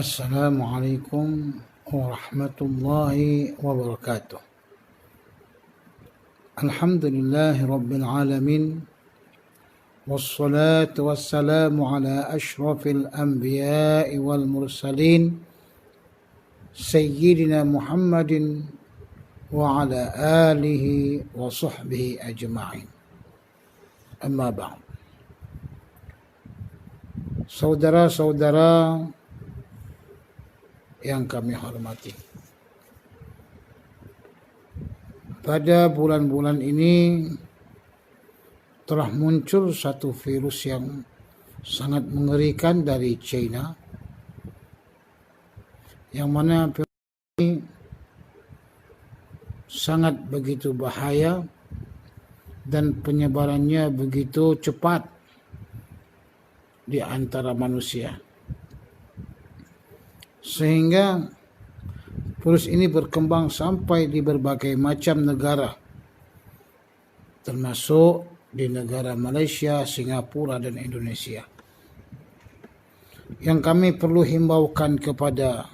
Assalamualaikum warahmatullahi wabarakatuh. Alhamdulillahi rabbil alamin. Wassalatu wassalamu ala ashrafil anbiya'i wal mursalin Sayyidina Muhammadin wa ala alihi wa sahbihi ajma'in. Amma ba'd. Saudara-saudara yang kami hormati, pada bulan-bulan ini telah muncul satu virus yang sangat mengerikan dari China, yang mana virus ini sangat begitu bahaya dan penyebarannya begitu cepat di antara manusia, sehingga virus ini berkembang sampai di berbagai macam negara, termasuk di negara Malaysia, Singapura dan Indonesia. Yang kami perlu himbaukan kepada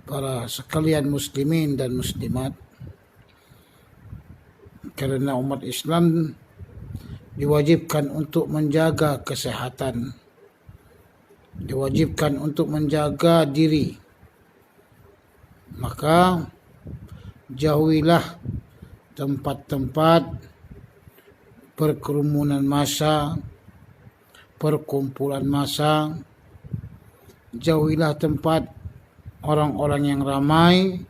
para sekalian muslimin dan muslimat, karena umat Islam diwajibkan untuk menjaga kesehatan, diwajibkan untuk menjaga diri, maka jauhilah tempat-tempat perkerumunan massa, perkumpulan massa, jauhilah tempat orang-orang yang ramai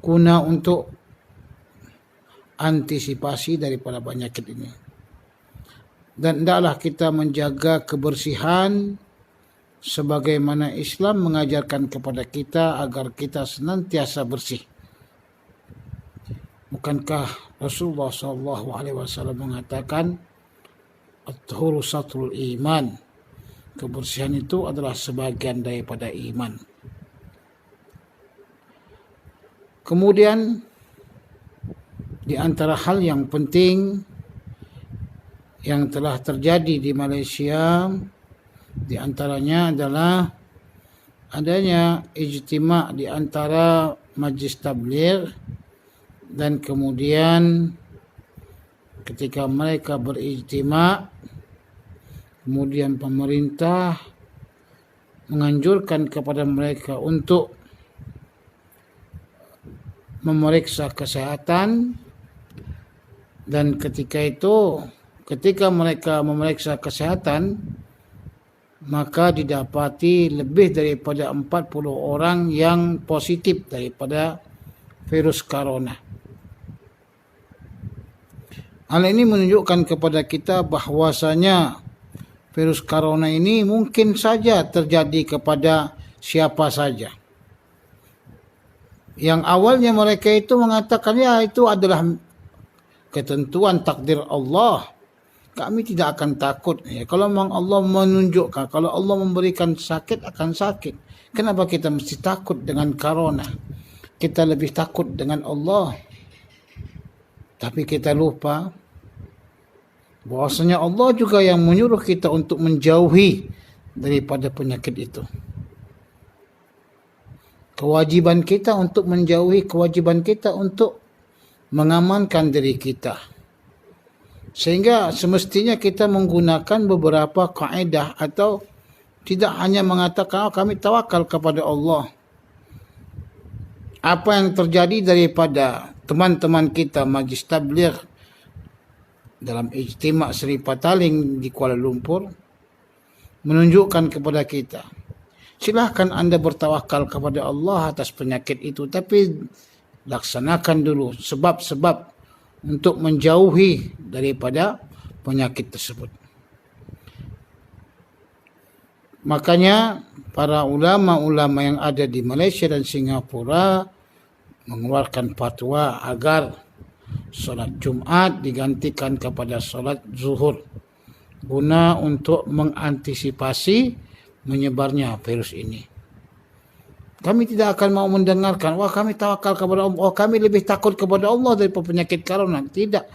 guna untuk antisipasi daripada penyakit ini. Dan hendaklah kita menjaga kebersihan sebagaimana Islam mengajarkan kepada kita agar kita senantiasa bersih. Bukankah Rasulullah SAW mengatakan at-tuhuru satrul iman, kebersihan itu adalah sebagian daripada iman. Kemudian di antara hal yang penting yang telah terjadi di Malaysia, di antaranya adalah adanya ijtima' di antara majlis tabligh, dan kemudian ketika mereka berijtima', kemudian pemerintah menganjurkan kepada mereka untuk memeriksa kesehatan, dan ketika mereka memeriksa kesehatan, maka didapati lebih daripada 40 orang yang positif daripada virus corona. Hal ini menunjukkan kepada kita bahwasanya virus corona ini mungkin saja terjadi kepada siapa saja. Yang awalnya mereka itu mengatakan ya itu adalah ketentuan takdir Allah, kami tidak akan takut. Ya, kalau memang Allah menunjukkan, kalau Allah memberikan sakit akan sakit, kenapa kita mesti takut dengan corona? Kita lebih takut dengan Allah. Tapi kita lupa bahwasanya Allah juga yang menyuruh kita untuk menjauhi daripada penyakit itu. Kewajiban kita untuk menjauhi, kewajiban kita untuk mengamankan diri kita. Sehingga semestinya kita menggunakan beberapa kaedah, atau tidak hanya mengatakan kami tawakal kepada Allah. Apa yang terjadi daripada teman-teman kita majlis tabligh dalam ijtima' Seri Pataling di Kuala Lumpur menunjukkan kepada kita, silahkan anda bertawakal kepada Allah atas penyakit itu, tapi laksanakan dulu sebab-sebab untuk menjauhi daripada penyakit tersebut. Makanya para ulama-ulama yang ada di Malaysia dan Singapura mengeluarkan fatwa agar solat Jumat digantikan kepada solat zuhur, guna untuk mengantisipasi menyebarnya virus ini. Kami tidak akan mau mendengarkan, wah kami tawakal kepada Allah, oh kami lebih takut kepada Allah daripada penyakit corona. Tidak.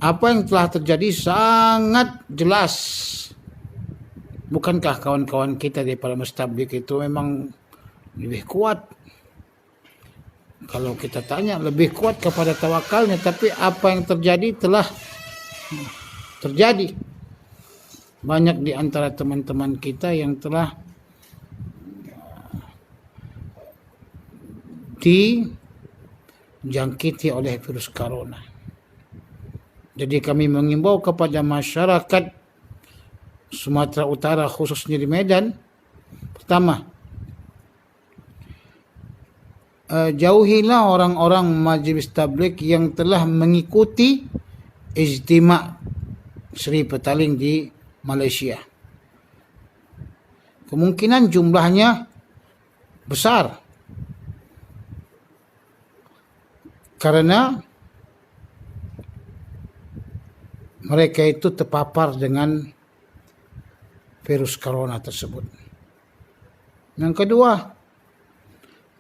Apa yang telah terjadi sangat jelas Bukankah kawan-kawan kita daripada Mastablik itu memang lebih kuat? Kalau kita tanya, lebih kuat kepada tawakalnya, tapi apa yang terjadi telah terjadi. Banyak di antara teman-teman kita yang telah dijangkiti oleh virus corona. Jadi kami mengimbau kepada masyarakat Sumatera Utara, khususnya di Medan, pertama, jauhilah orang-orang majlis tabligh yang telah mengikuti ijtima' Sri Petaling di Malaysia. Kemungkinan jumlahnya besar karena mereka itu terpapar dengan virus corona tersebut. Yang kedua,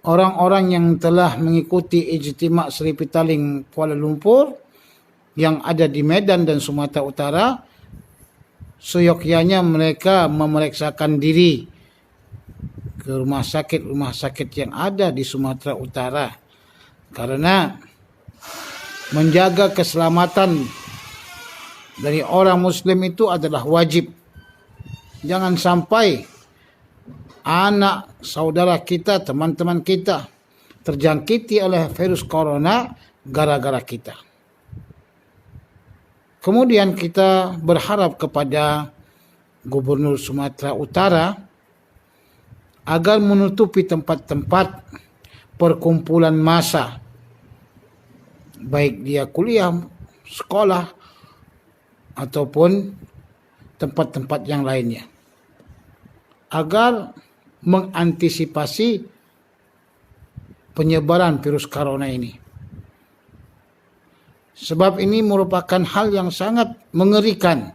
orang-orang yang telah mengikuti ijtima' Sri Petaling Kuala Lumpur yang ada di Medan dan Sumatera Utara, seyogyanya mereka memeriksakan diri ke rumah sakit yang ada di Sumatera Utara, karena menjaga keselamatan dari orang Muslim itu adalah wajib. Jangan sampai anak saudara kita, teman-teman kita terjangkiti oleh virus corona gara-gara kita. Kemudian kita berharap kepada Gubernur Sumatera Utara agar menutupi tempat-tempat perkumpulan massa, baik dia kuliah, sekolah, ataupun tempat-tempat yang lainnya, agar mengantisipasi penyebaran virus corona ini. Sebab ini merupakan hal yang sangat mengerikan.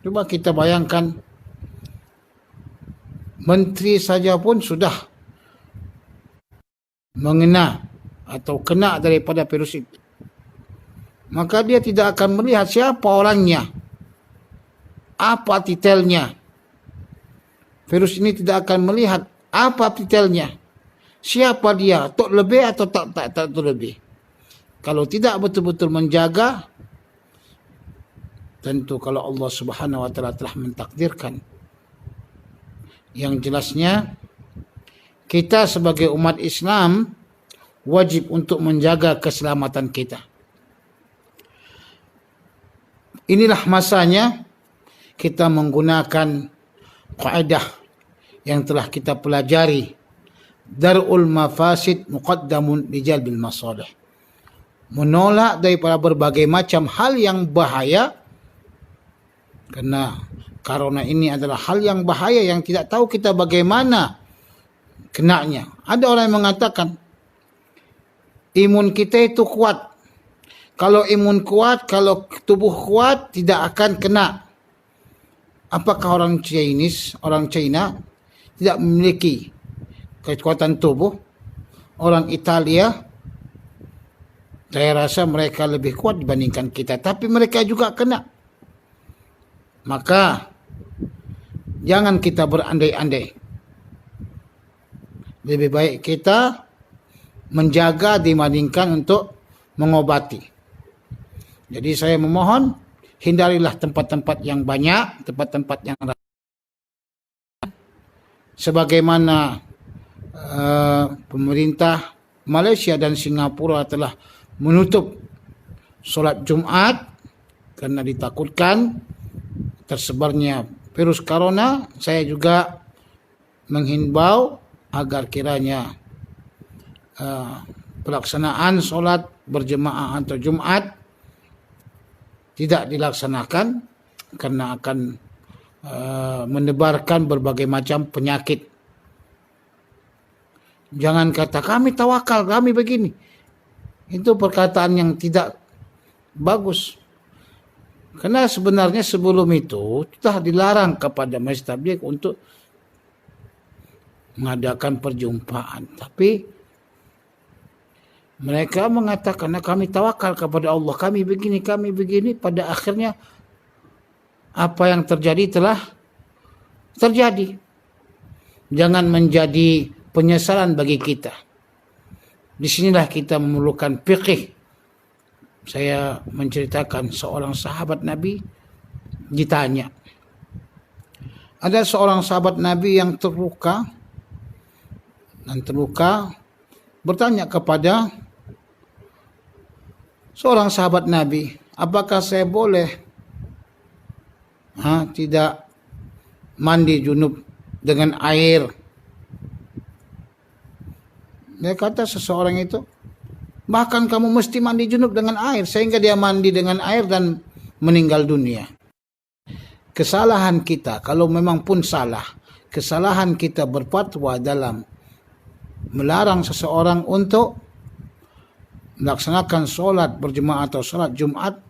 Coba kita bayangkan, menteri saja pun sudah mengena atau kena daripada virus itu. Maka dia tidak akan melihat siapa orangnya, apa titelnya. Virus ini tidak akan melihat apa titelnya, siapa dia, tok lebih atau tak lebih. Kalau tidak betul-betul menjaga, tentu kalau Allah Subhanahu wa taala telah mentakdirkan, yang jelasnya kita sebagai umat Islam wajib untuk menjaga keselamatan kita. Inilah masanya kita menggunakan kaidah yang telah kita pelajari, dar'ul mafasid muqaddamun li jalbil masalih. Menolak daripada berbagai macam hal yang bahaya, kerana corona ini adalah hal yang bahaya yang tidak tahu kita bagaimana kenanya. Ada orang yang mengatakan imun kita itu kuat. Kalau imun kuat, kalau tubuh kuat, tidak akan kena. Apakah orang China tidak memiliki kekuatan tubuh? Orang Italia, saya rasa mereka lebih kuat dibandingkan kita, tapi mereka juga kena. Maka jangan kita berandai-andai. Lebih baik kita menjaga dibandingkan untuk mengobati. Jadi saya memohon, hindarilah tempat-tempat yang banyak, tempat-tempat yang sebagaimana pemerintah Malaysia dan Singapura telah menutup solat Jumaat kerana ditakutkan tersebarnya virus corona. Saya juga menghimbau agar kiranya pelaksanaan solat berjemaah atau Jumaat tidak dilaksanakan kerana akan menebarkan berbagai macam penyakit. Jangan kata kami tawakal, kami begini. Itu perkataan yang tidak bagus. Karena sebenarnya sebelum itu telah dilarang kepada majlis tabligh untuk mengadakan perjumpaan. Tapi mereka mengatakan kami tawakal kepada Allah, kami begini. Pada akhirnya apa yang terjadi telah terjadi. Jangan menjadi penyesalan bagi kita. Di sinilah kita memerlukan fikih. Saya menceritakan seorang sahabat Nabi ditanya. Ada seorang sahabat Nabi yang terluka bertanya kepada seorang sahabat Nabi, apakah saya boleh tidak mandi junub dengan air? Dia kata seseorang itu, bahkan kamu mesti mandi junub dengan air, sehingga dia mandi dengan air dan meninggal dunia. Kesalahan kita, kalau memang pun salah, kesalahan kita berfatwa dalam melarang seseorang untuk melaksanakan solat berjemaah atau solat Jumat,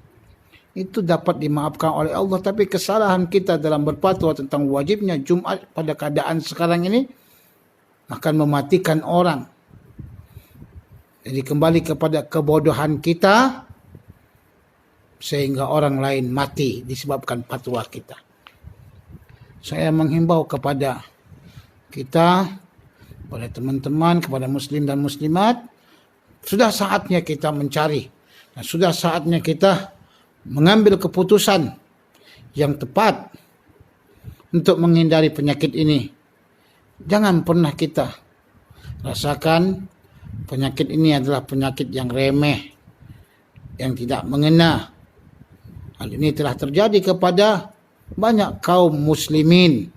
itu dapat dimaafkan oleh Allah. Tapi kesalahan kita dalam berfatwa tentang wajibnya Jumat pada keadaan sekarang ini akan mematikan orang. Jadi kembali kepada kebodohan kita, sehingga orang lain mati disebabkan fatwa kita. Saya menghimbau kepada kita, kepada teman-teman, kepada muslim dan muslimat, sudah saatnya kita mencari dan sudah saatnya kita mengambil keputusan yang tepat untuk menghindari penyakit ini. Jangan pernah kita rasakan penyakit ini adalah penyakit yang remeh, yang tidak mengena. Hal ini telah terjadi kepada banyak kaum muslimin,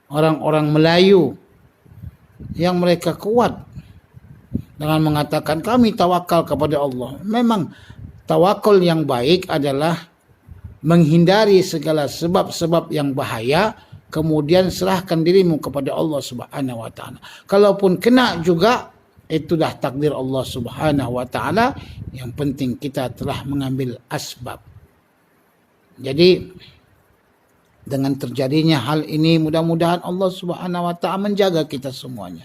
orang-orang Melayu, yang mereka kuat dengan mengatakan kami tawakal kepada Allah. Memang tawakal yang baik adalah menghindari segala sebab-sebab yang bahaya, kemudian serahkan dirimu kepada Allah Subhanahu wa taala. Kalaupun kena juga, itu dah takdir Allah Subhanahu wa taala. Yang penting kita telah mengambil asbab. Jadi dengan terjadinya hal ini, mudah-mudahan Allah Subhanahu wa taala menjaga kita semuanya.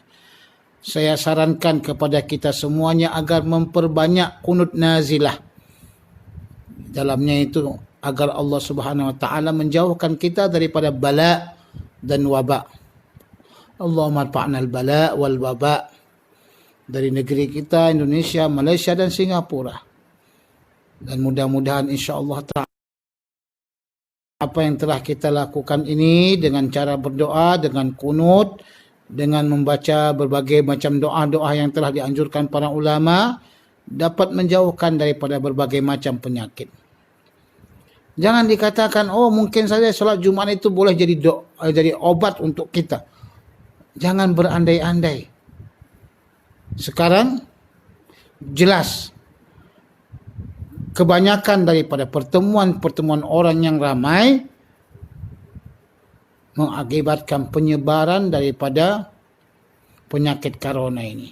Saya sarankan kepada kita semuanya agar memperbanyak qunut nazilah. Dalamnya itu agar Allah Subhanahu wa taala menjauhkan kita daripada bala dan wabak. Allahumma arfa'na al-bala wal wabak dari negeri kita Indonesia, Malaysia dan Singapura. Dan mudah-mudahan insya-Allah taala apa yang telah kita lakukan ini dengan cara berdoa, dengan kunut, dengan membaca berbagai macam doa-doa yang telah dianjurkan para ulama, dapat menjauhkan daripada berbagai macam penyakit. Jangan dikatakan, oh mungkin saja solat Jumat itu boleh jadi obat untuk kita. Jangan berandai-andai. Sekarang jelas kebanyakan daripada pertemuan-pertemuan orang yang ramai mengakibatkan penyebaran daripada penyakit corona ini.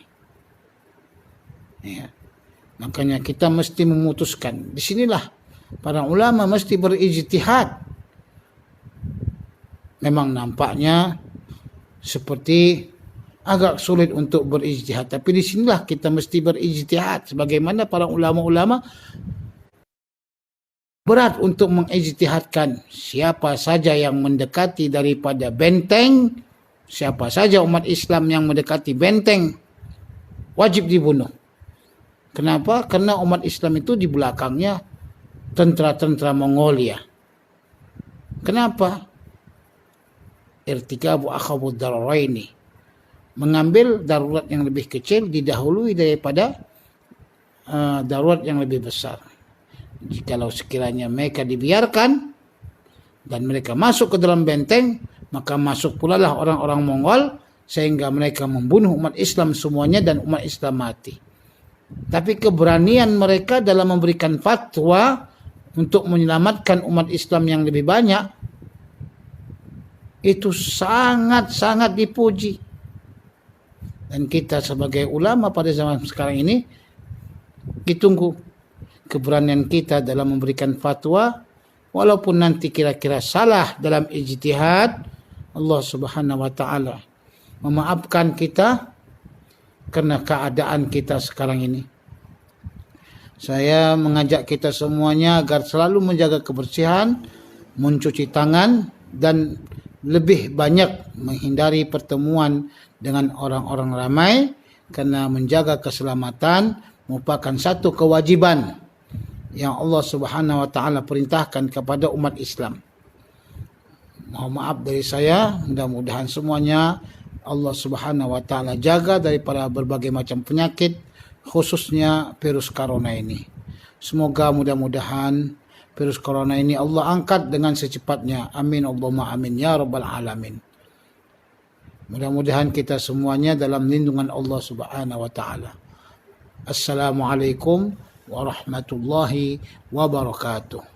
Ya. Makanya kita mesti memutuskan. Di sinilah para ulama mesti berijtihad. Memang nampaknya seperti agak sulit untuk berijtihad, tapi di sinilah kita mesti berijtihad. Sebagaimana para ulama-ulama berat untuk mengijtihadkan siapa saja yang mendekati daripada benteng, siapa saja umat Islam yang mendekati benteng, wajib dibunuh. Kenapa? Karena umat Islam itu di belakangnya tentara-tentara Mongolia. Kenapa? Irtikabu akhawud dararaini. Mengambil darurat yang lebih kecil didahului daripada darurat yang lebih besar. Jikalau sekiranya mereka dibiarkan dan mereka masuk ke dalam benteng, maka masuk pula lah orang-orang Mongol sehingga mereka membunuh umat Islam semuanya dan umat Islam mati. Tapi keberanian mereka dalam memberikan fatwa untuk menyelamatkan umat Islam yang lebih banyak itu sangat-sangat dipuji. Dan kita sebagai ulama pada zaman sekarang ini ditunggu keberanian kita dalam memberikan fatwa, walaupun nanti kira-kira salah dalam ijtihad, Allah Subhanahu wa taala memaafkan kita karena keadaan kita sekarang ini. Saya mengajak kita semuanya agar selalu menjaga kebersihan, mencuci tangan dan lebih banyak menghindari pertemuan dengan orang-orang ramai, kerana menjaga keselamatan merupakan satu kewajiban yang Allah Subhanahu Wa Taala perintahkan kepada umat Islam. Mohon maaf dari saya, mudah-mudahan semuanya Allah Subhanahu Wa Taala jaga daripada berbagai macam penyakit, khususnya virus corona ini. Semoga mudah-mudahan virus corona ini Allah angkat dengan secepatnya. Amin Allahumma amin ya rabbal alamin. Mudah-mudahan kita semuanya dalam lindungan Allah Subhanahu wa taala. Assalamualaikum warahmatullahi wabarakatuh.